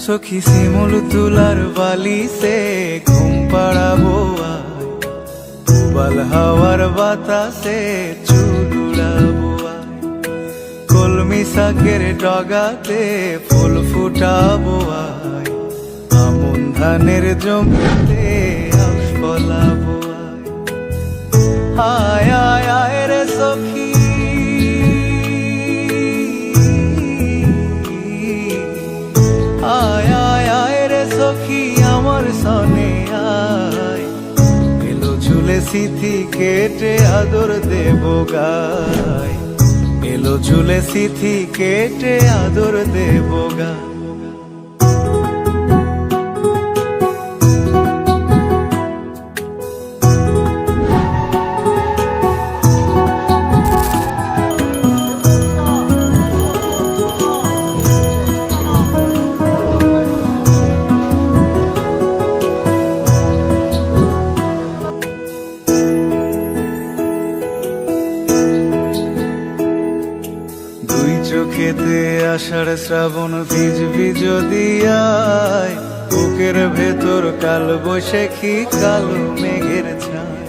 সখী শিমুল তুলার বালি সে ঘুম পাড়াবো আয়, উবাল হাওয়ার বাতাসে চুল উড়াবো আয়, কলমি শাকের ডগাতে ফুল ফুটাবো আয়, আমন ধানের জমিতে আশ ফলাবো আয়, আয় আয় রে সখী আয় আয় আয় রে সখী আমার সনে আয়, এলো ঝুলে সিথি কেটে আদর দেব গায়, এলো ঝুলে সিথি কেটে আদর দেব গায়। চোখেতে আষাঢ় শ্রাবণ ভিজবি যদি আয়, বুকের ভেতর কাল বৈশাখী কালো মেঘের ছায়,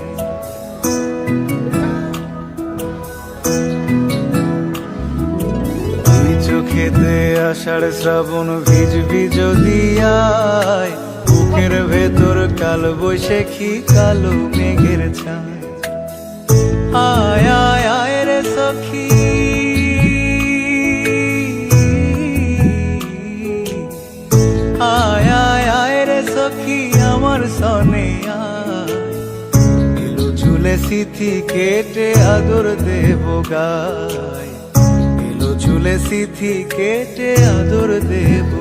দুই চোখেতে আষাঢ় শ্রাবণ ভিজবি যদি আয়, বুকের ভেতর কাল বৈশাখী কালো মেঘের ছায়, আয় আয় আয় রে সখী আয় আয় আয় রে সখী আমার সনে আয়, এলো ঝুলে সিথি কেটে আদর দেব গায়, এলো ঝুলে সিথি কেটে আদর দেব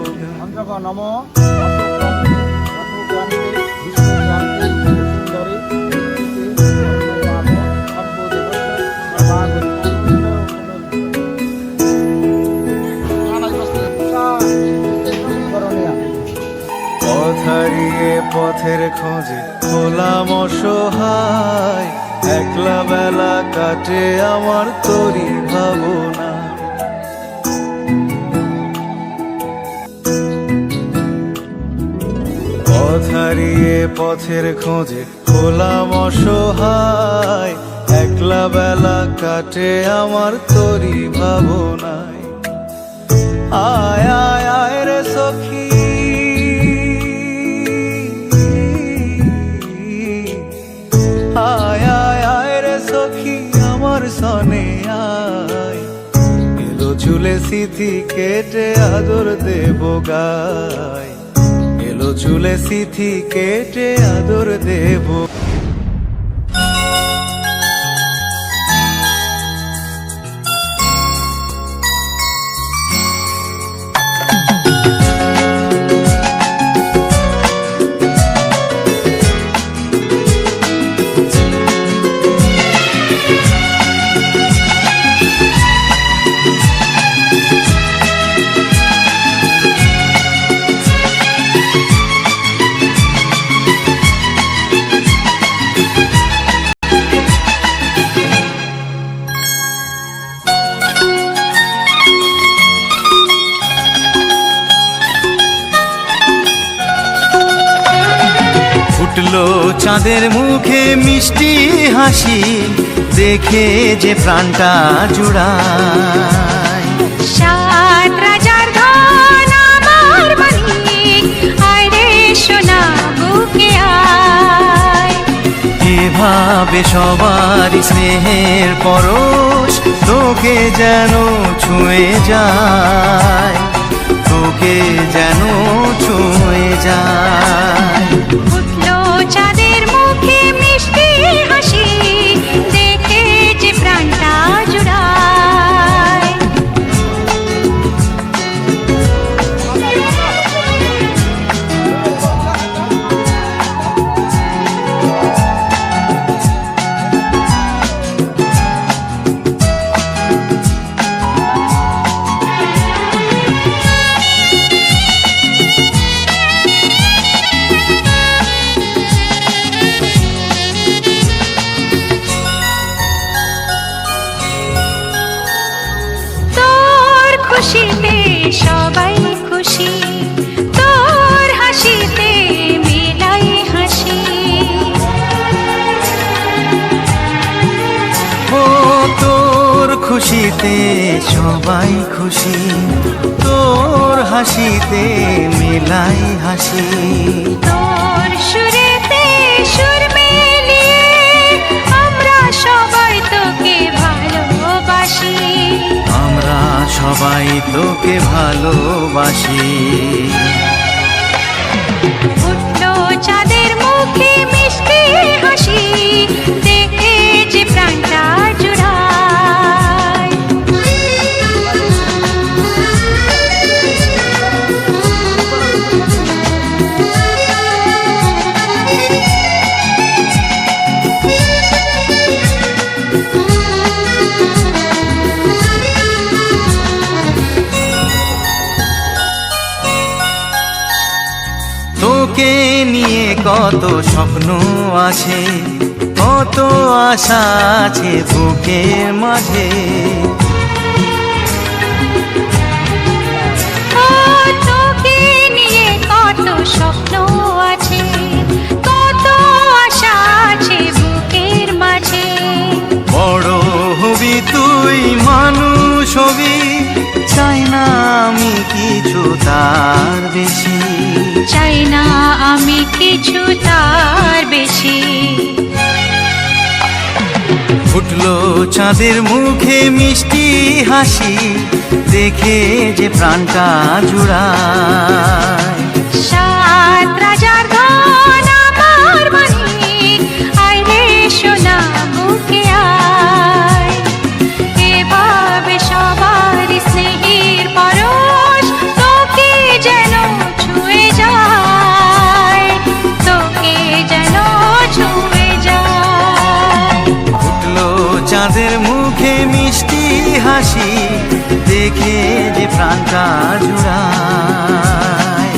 পথ হারিয়ে পথের খোঁজে হলাম অসহায়, একলা বেলা কাটে আমার তোরই ভাবনা, পথ হারিয়ে পথের খোঁজে হলাম অসহায়, একলা বেলা কাটে আমার তোরই ভাবনায়, আয় আয় আয় রে সখী আয় আয় আয় রে সখী আমার সনে আয়, এলো ঝুলে সিথি কেটে আদর দেব গায়, এলো ঝুলে সিথি কেটে আদর দেব। ফুটলো চাঁদের মুখে মিষ্টি হাসি, দেখে যে প্রাণটা জুড়ায়, সাত রাজার ধন আমার মানিক, আয় রে সোনা বুকে আয়, এভাবে সবার স্নেহের পরশ তোকে যেন ছুঁয়ে যায়, তোকে যেন ছুঁয়ে যায়। উঠলো চাঁদের মুখে মিষ্টি হাসি, দেখে যে প্রাণটা জুড়ায়। হাসিতে সবাই খুশি, তোর হাসিতে মেলাই হাসি। ও তোর খুশিতে সবাই খুশি, তোর হাসিতে মেলাই হাসি। তোর সুরেতে সুর মিলিয়ে আমরা সবাই তোকে ভালোবাসি, আমরা সবাই তোকে ভালোবাসি। উঠলো চাঁদের মুখে মিষ্টি হাসি, দেখে যে প্রাণটা জুড়ায়। তোকে নিয়ে কত স্বপ্ন আছে, কত আশা আছে বুকের মাঝে। ও তোকে নিয়ে কত স্বপ্ন আছে, কত আশা আছে বুকের মাঝে। বড় হবি তুই, মানুষ হবি, চাই না আমি কিছু তার বেশি। চাই না আমি কিছু তার বেশি। ফুটলো চাঁদের মুখে মিষ্টি হাসি, দেখে যে প্রাণটা জুড়ায়। সাত রাজার ধন আমার মানিক, আয় রে সোনা বুকে আয়। এভাবে সবার স্নেহের পরশ তোকে যেন ছুঁয়ে যায়, তোকে যেন ছুঁয়ে যায়। ফুটলো চাঁদের মুখে মিষ্টি হাসি, দেখে যে প্রাণটা জুড়ায়।